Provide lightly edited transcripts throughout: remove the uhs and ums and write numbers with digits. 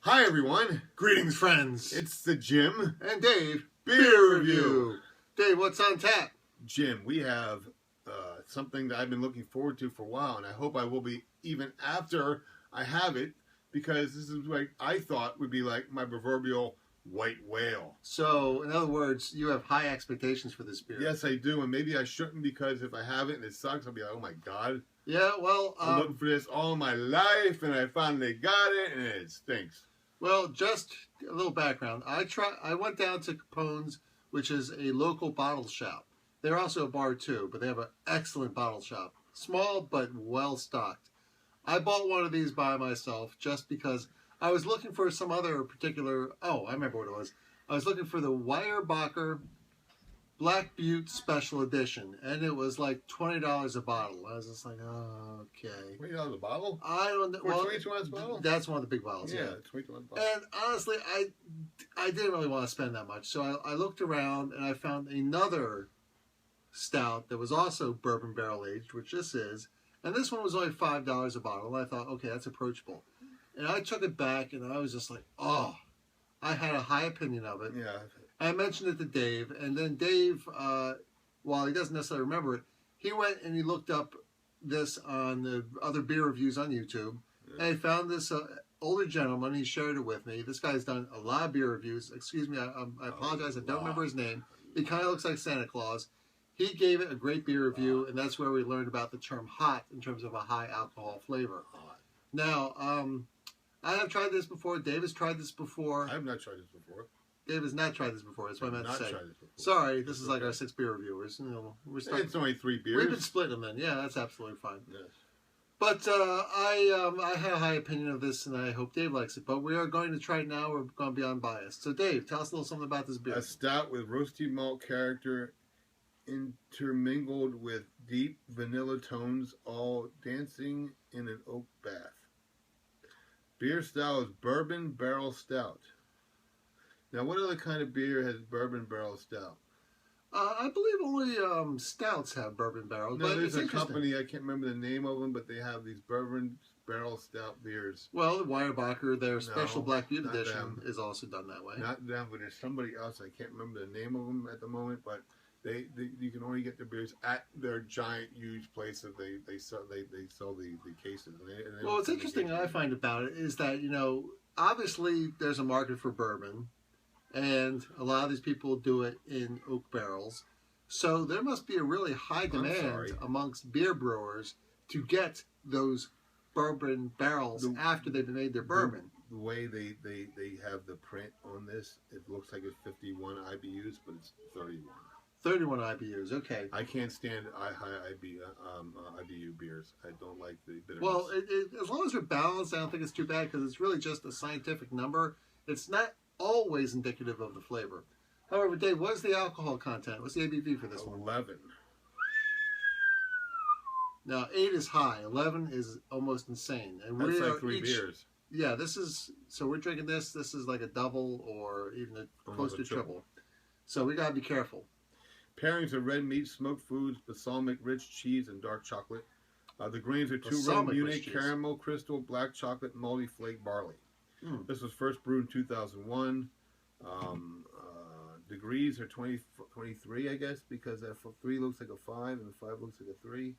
Hi everyone, Greetings, friends. it's the Jim And Dave, Beer Review. Dave, what's on tap? Jim, we have something that I've been looking forward to for a while, and I hope I will be even after I have it, because this is what I thought would be like my proverbial white whale. So, in other words, you have high expectations for this beer. Yes, I do, and maybe I shouldn't, because if I have it and it sucks, I'll be like, oh my god. Yeah, well, I'm looking for this all my life, and I finally got it, and it stinks. Well, just a little background. I went down to Capone's, which is a local bottle shop. They're also a bar too, but they have an excellent bottle shop. Small but well stocked. I bought one of these by myself just because I was looking for some other particular. Oh, I remember what it was. I was looking for the Weyerbacher Black Butte Special Edition, and it was like $20 a bottle. I was just like, oh, okay. $20 a bottle? I don't know. For Well, 22 ounce bottle? that's one of the big bottles. Yeah, 22 ounce bottle. And honestly, I didn't really want to spend that much, so I looked around and I found another stout that was also bourbon barrel aged, which this is, and this one was only $5 a bottle. And I thought, okay, that's approachable. And I took it back, and I was just like, oh, I had a high opinion of it. Yeah. I mentioned it to Dave, and then Dave, while he doesn't necessarily remember it, he went and he looked up this on the other beer reviews on YouTube, and he found this older gentleman. He shared it with me. This guy's done a lot of beer reviews. Excuse me, I apologize. I don't remember his name. He kind of looks like Santa Claus. He gave it a great beer review, and that's where we learned about the term hot in terms of a high alcohol flavor. Now, I have tried this before. Dave has tried this before. I have not tried this before. Dave has not tried this before. That's what I meant to say. Tried this before. Sorry, this is like our 6th beer reviewers. You know, It's only 3 beers. We've been splitting them then. Yeah, that's absolutely fine. Yes. But I had a high opinion of this, and I hope Dave likes it. But we are going to try it now. We're going to be unbiased. So, Dave, tell us a little something about this beer. A stout with roasty malt character intermingled with deep vanilla tones, all dancing in an oak bath. Beer style is bourbon barrel stout. Now, what other kind of beer has bourbon barrel stout? I believe only stouts have bourbon barrels. No, but there's it's a company, I can't remember the name of them, but they have these bourbon barrel stout beers. Well, Weyerbacher, their special Black Butte edition, them. is also done that way. Not them, but there's somebody else. I can't remember the name of them at the moment, but they you can only get their beers at their giant, huge place that they sell the cases. And they Well, what's interesting I find about it is that, you know, obviously there's a market for bourbon, and a lot of these people do it in oak barrels. So there must be a really high demand amongst beer brewers to get those bourbon barrels after they've made their bourbon. The way they have the print on this, it looks like it's 51 IBUs, but it's 31. 31 IBUs, okay. I can't stand high IBU beers. I don't like the bitterness. Well, as long as they're balanced, I don't think it's too bad, because it's really just a scientific number. It's not always indicative of the flavor. However, Dave, what is the alcohol content? What's the ABV for this one? 11. Now, 8 is high. 11 is almost insane. And That's like 3 beers. Yeah, this is, so we're drinking this. This is like a double or even close to triple. So we got to be careful. Pairings of red meat, smoked foods, balsamic rich cheese, and dark chocolate. The grains are 2 rum munich, caramel, crystal, black chocolate, malty flake barley. This was first brewed in 2001. Degrees are 23, I guess, because that 3 looks like a 5 and the 5 looks like a 3.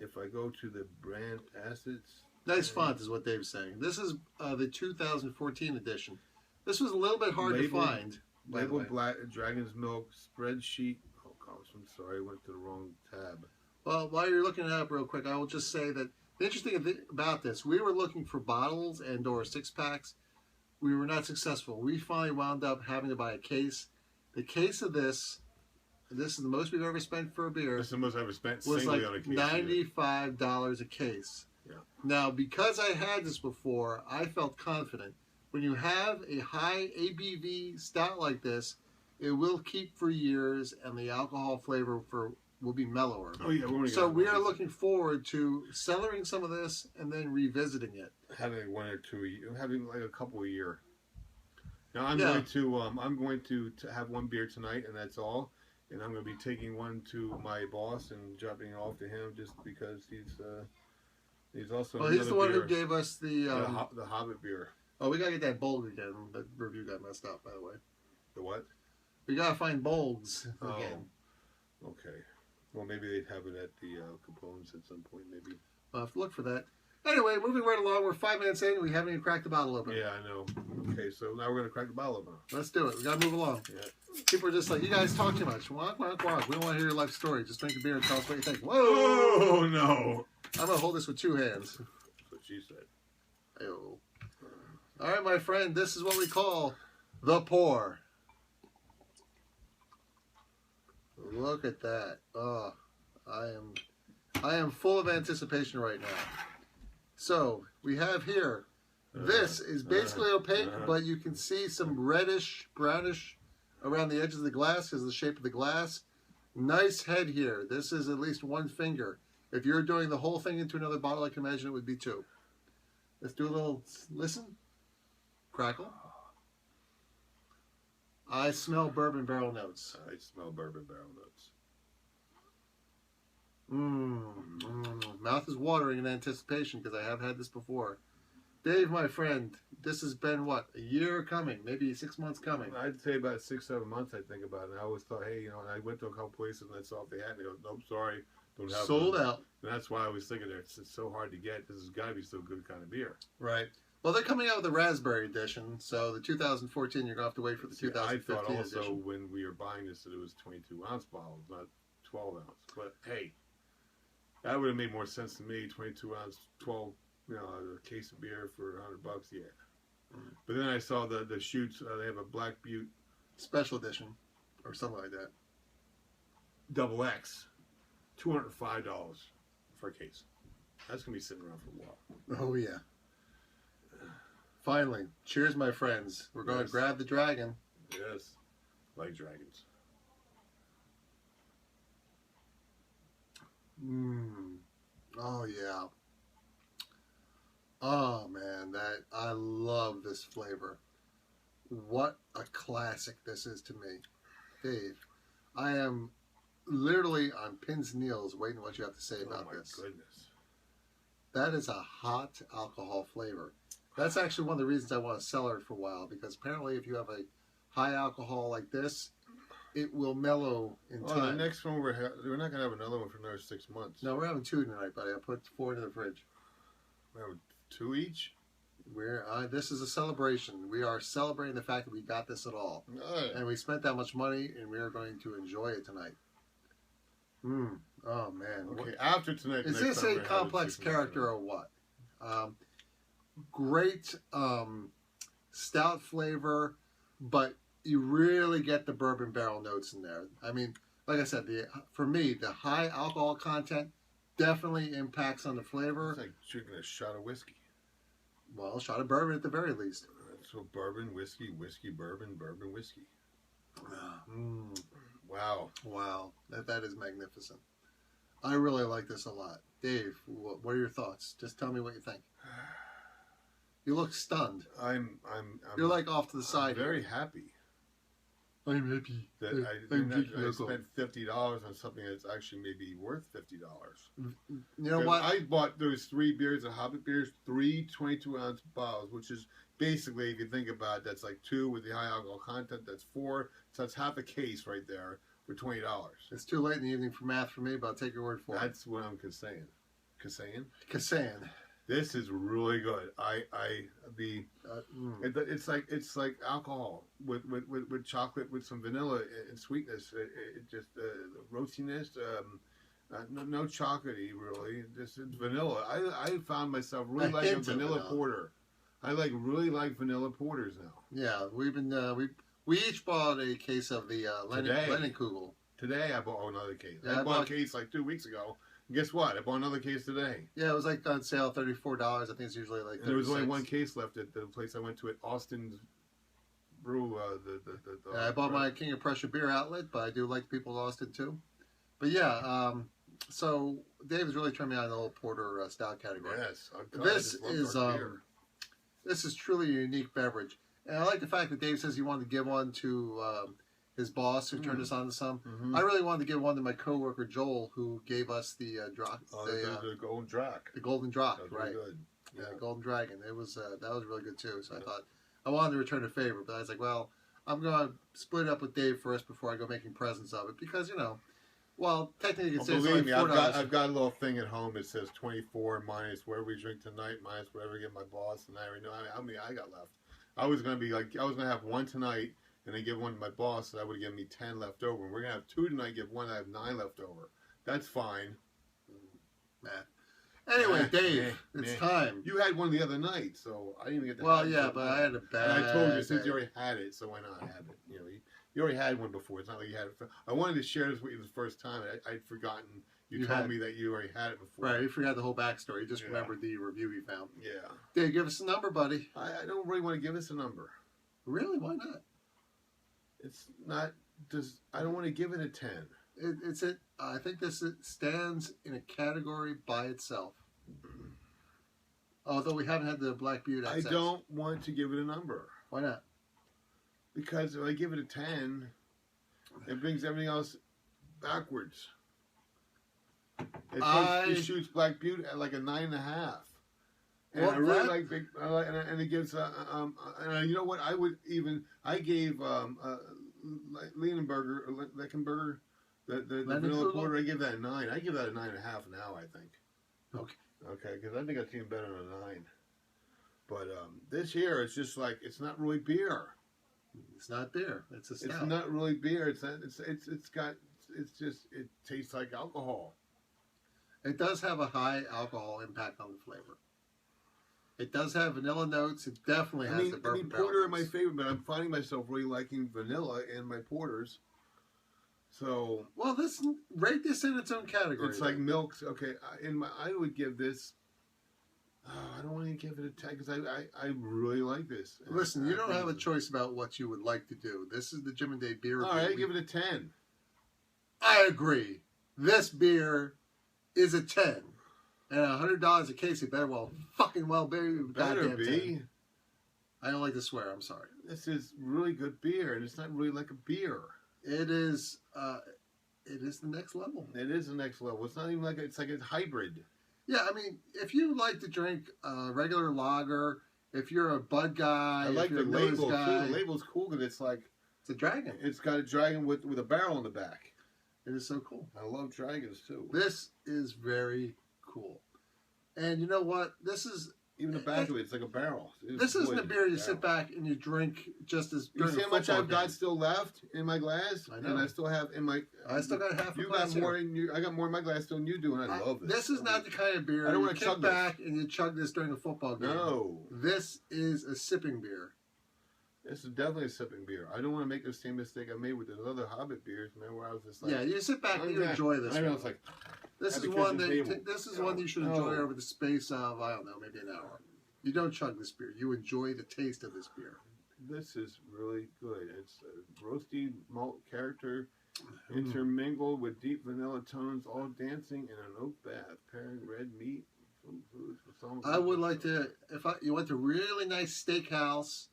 If I go to the brand assets... Nice font is what Dave's saying. This is the 2014 edition. This was a little bit hard to find. Labeled black, dragon's milk, spreadsheet. Oh, gosh, I'm sorry, I went to the wrong tab. Well, while you're looking it up real quick, I will just say that the interesting thing about this, we were looking for bottles and or 6-packs. We were not successful. We finally wound up having to buy a case. The case of this is the most we've ever spent for a beer. This is the most I've ever spent was singly like on a case. $95 a case. Yeah. Now, because I had this before, I felt confident. When you have a high ABV stout like this, it will keep for years, and the alcohol flavor will be mellower. Oh yeah, so we are looking forward to cellaring some of this and then revisiting it. Having 1 or 2, having like a couple a year. Now I'm going to have 1 beer tonight, and that's all. And I'm going to be taking 1 to my boss and dropping it off to him, just because he's also. Well, he's the one who gave us the Hobbit beer. Oh, we gotta get that Bold again. That review got messed up, by the way. The what? We gotta find Bolds again. Okay. Well, maybe they'd have it at the Capone's at some point, maybe. I'll have to look for that. Anyway, moving right along. We're 5 minutes in and we haven't even cracked the bottle open. Yeah, I know. Okay, so now we're going to crack the bottle open. Let's do it. We gotta move along. Yeah. People are just like, you guys talk too much. Walk, walk, walk. We don't want to hear your life story. Just drink the beer and tell us what you think. Whoa! Oh, no. I'm going to hold this with 2 hands. That's what she said. Ayo. All right, my friend. This is what we call the pour. Look at that. Oh, I am full of anticipation right now. So, we have here, this is basically opaque, but you can see some reddish, brownish around the edges of the glass because of the shape of the glass. Nice head here. This is at least 1 finger. If you're doing the whole thing into another bottle, I can imagine it would be 2. Let's do a little listen. Crackle. I smell bourbon barrel notes. I smell bourbon barrel notes. Mouth is watering in anticipation because I have had this before. Dave, my friend, this has been what, a year coming, maybe 6 months coming. I'd say about 6, 7 months. I think about it. And I always thought, hey, and I went to a couple places and I saw if they had. And they go, nope, sorry, don't have. Sold one. out. And that's why I was thinking it's so hard to get. This has got to be so good kind of beer. Right. Well, they're coming out with the raspberry edition, so the 2014 you're gonna have to wait for the 2015 I thought also edition. when we were buying this that it was 22-ounce bottles, not 12-ounce. But hey, that would have made more sense to me. 22-ounce, 12, a case of beer for $100. Yeah. But then I saw the Deschutes. They have a Black Butte Special edition, or something like that. Double X, $205 for a case. That's gonna be sitting around for a while. Oh yeah. Finally, cheers, my friends. We're going to grab the dragon. Yes, like dragons. Oh yeah. Oh man, I love this flavor. What a classic this is to me. Dave, I am literally on pins and needles waiting what you have to say about this. Oh my goodness. That is a hot alcohol flavor. That's actually one of the reasons I want to cellar it for a while, because apparently if you have a high alcohol like this, it will mellow in time. The next one we're not going to have another one for another 6 months. No, we're having 2 tonight, buddy. I put 4 in the fridge. We're having 2 each? This is a celebration. We are celebrating the fact that we got this at all. And we spent that much money, and we are going to enjoy it tonight. Oh, man. Okay, after tonight... Is this a complex character or what? Great stout flavor, but you really get the bourbon barrel notes in there. I mean, like I said, for me, the high alcohol content definitely impacts on the flavor. It's like drinking a shot of whiskey. Well, a shot of bourbon at the very least. So bourbon, whiskey, whiskey, bourbon, bourbon, whiskey. Wow. Wow. That is magnificent. I really like this a lot. Dave, what are your thoughts? Just tell me what you think. You look stunned. You're like off to the side. I'm very happy. I'm happy. That I spent $50 on something that's actually maybe worth $50. You know what? I bought those 3 beers, the Hobbit beers, 3 22-ounce bottles, which is basically, if you think about it, that's like 2 with the high alcohol content. That's 4. So that's half a case right there for $20. It's too late in the evening for math for me, but I'll take your word for it. That's what I'm saying. Kassan. This is really good. It's like alcohol with chocolate with some vanilla and sweetness. It just roastiness. No chocolatey really. Just it's vanilla. I found myself really liking vanilla porter. I really like vanilla porters now. Yeah, we've been we each bought a case of the Lennenkugel. Today I bought another case. Yeah, I bought a case like 2 weeks ago. Guess what? I bought another case today. Yeah, it was like on sale, $34. I think it's usually like $36. There was only 1 case left at the place I went to at Austin's Brew. I bought my King of Prussia beer outlet, but I do like people at Austin too. But yeah, so Dave is really turning me on the whole porter stout category. Yes, this is truly a unique beverage, and I like the fact that Dave says he wanted to give one to his boss who turned us on to some. I really wanted to give one to my coworker Joel, who gave us the Golden Drac. The Golden Drac, right? Good. Yeah, Golden Dragon. It was that was really good too. So I thought I wanted to return a favor, but I was like, well, I'm gonna split it up with Dave first before I go making presents of it because well, technically you can say it's only believe me, $4. I've got a little thing at home that says 24 minus whatever we drink tonight minus whatever I get my boss, and I already know how many I got left. I was gonna have one tonight and then give one to my boss, so that would give me 10 left over. And we're gonna have 2 tonight, give one, I have 9 left over. That's fine. Anyway, Dave, it's time. You had one the other night, so I didn't even get to have it. Well, yeah, but I had a bad And I told you, since you already had it, so why not have it? You already had one before. It's not like you had it. I wanted to share this with you the first time. I'd forgotten. You told me that you already had it before. Right, you forgot the whole backstory. You just remembered the review you found. Yeah. Dave, give us a number, buddy. I don't really want to give us a number. Really? Why not? It's not. I don't want to give it a 10. I think this stands in a category by itself. Although we haven't had the Black Butte. I don't want to give it a number. Why not? Because if I give it a 10, it brings everything else backwards. It shoots Black Butte at like a 9.5. And I really like big. And it gives. And you know what? I gave Leckenberger, the vanilla porter. I give that a 9. I give that a 9.5 now. I think. Okay, because I think I've seen better than a 9. But this here, it's just like it's not really beer. It's not beer. It's a stout. It's not really beer. It tastes like alcohol. It does have a high alcohol impact on the flavor. It does have vanilla notes. It definitely has the bourbon porter are my favorite, but I'm finding myself really liking vanilla in my porters. So rate this in its own category. It's like milk. Okay, I would give this. I don't want to give it a 10 because I really like this. Listen, you don't have a choice about what you would like to do. This is the Jimm and Dave beer review. All right, give it a 10. I agree. This beer is a 10. And $100 a case, it better fucking well be. Better be. 10. I don't like to swear. I'm sorry. This is really good beer, and it's not really like a beer. It is. It is the next level. It is the next level. It's not even like it's like a hybrid. Yeah, I mean, if you like to drink regular lager, if you're a Bud guy, I like the label too. The label's cool because it's a dragon. It's got a dragon with a barrel in the back. It is so cool. I love dragons too. This is very cool. And you know what? This is even the back of it. It's like a barrel. This isn't a beer you sit back and you drink just as. You see how much I've got still left in my glass? I know. And I still have in my. I still got half a glass. You got more in you. I got more in my glass still than you do, and I love this. This is not the kind of beer I don't want to chug back and you chug this during a football game. No. This is a sipping beer. This is definitely a sipping beer. I don't want to make the same mistake I made with those other Hobbit beers, man, where I was just like... Yeah, you sit back and you enjoy this. I was like... This is one that you should enjoy over the space of, I don't know, maybe an hour. You don't chug this beer. You enjoy the taste of this beer. This is really good. It's a roasty malt character intermingled with deep vanilla tones, all dancing in an oak bath, pairing red meat, foods with some... I would like to... If you went to a really nice steakhouse...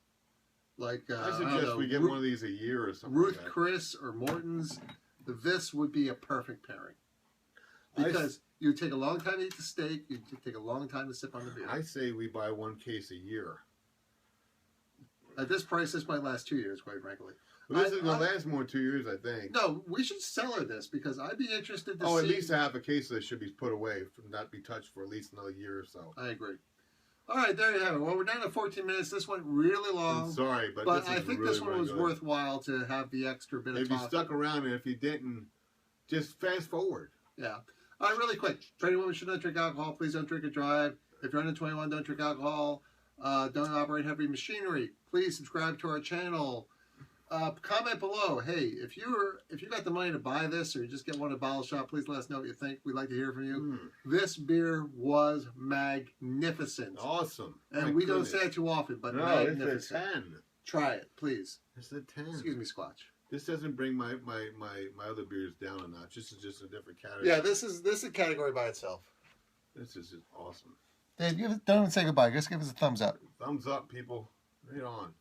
Like I suggest we get one of these a year or something. Ruth Chris or Morton's. This would be a perfect pairing because you take a long time to eat the steak. You take a long time to sip on the beer. I say we buy one case a year. At this price, this might last 2 years, quite frankly. Well, this is going to last more than 2 years, I think. No, we should sell her this because I'd be interested to see. At least half a case of this should be put away, not be touched for at least another year or so. I agree. All right, there you have it. Well, we're down to 14 minutes. This went really long. I'm sorry, but I think this one was worthwhile to have the extra bit of coffee. If you stuck around, and if you didn't, just fast forward. Yeah. All right, really quick. For anyone who should not drink alcohol, please don't drink and drive. If you're under 21, don't drink alcohol. Don't operate heavy machinery. Please subscribe to our channel. Comment below. Hey, if you got the money to buy this or you just get one at a bottle shop, please let us know what you think. We'd like to hear from you. This beer was magnificent. Awesome. And we don't say it too often, but magnificent. It's a 10. Try it, please. It's a 10. Excuse me, Squatch. This doesn't bring my other beers down a notch. This is just a different category. Yeah, this is a category by itself. This is just awesome. Dave, don't even say goodbye. Just give us a thumbs up. Thumbs up, people. Right on.